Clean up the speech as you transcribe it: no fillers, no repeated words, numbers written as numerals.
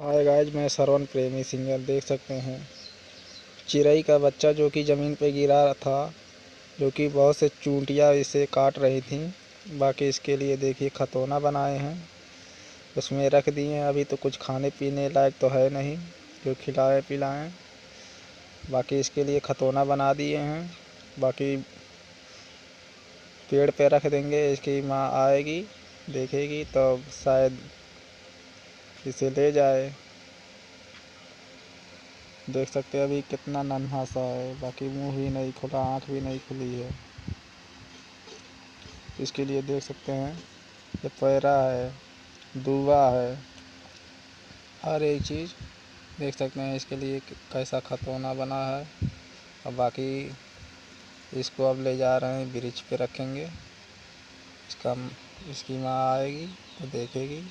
Hi guys, मैं श्रवण प्रेमी singer. देख सकते हैं चिड़ै का बच्चा जो कि ज़मीन पे गिरा था, जो कि बहुत से चूंटियाँ इसे काट रही थी। बाकी इसके लिए देखिए खतौना बनाए हैं, उसमें रख दिए हैं। अभी तो कुछ खाने पीने लायक तो है नहीं जो खिलाएं पिलाएं। बाकी इसके लिए खतौना बना दिए हैं। बाकी पेड़ पे रख देंगे, इसकी माँ आएगी देखेगी तो शायद इसे ले जाए। देख सकते हैं अभी कितना नन्हा सा है, बाकी मुंह भी नहीं खुला, आँख भी नहीं खुली है। इसके लिए देख सकते हैं ये पैरा है, दूबा है, हर एक चीज़ देख सकते हैं। इसके लिए कैसा खतौना बना है। और बाकी इसको अब ले जा रहे हैं, ब्रिज पे रखेंगे। इसकी माँ आएगी तो देखेगी।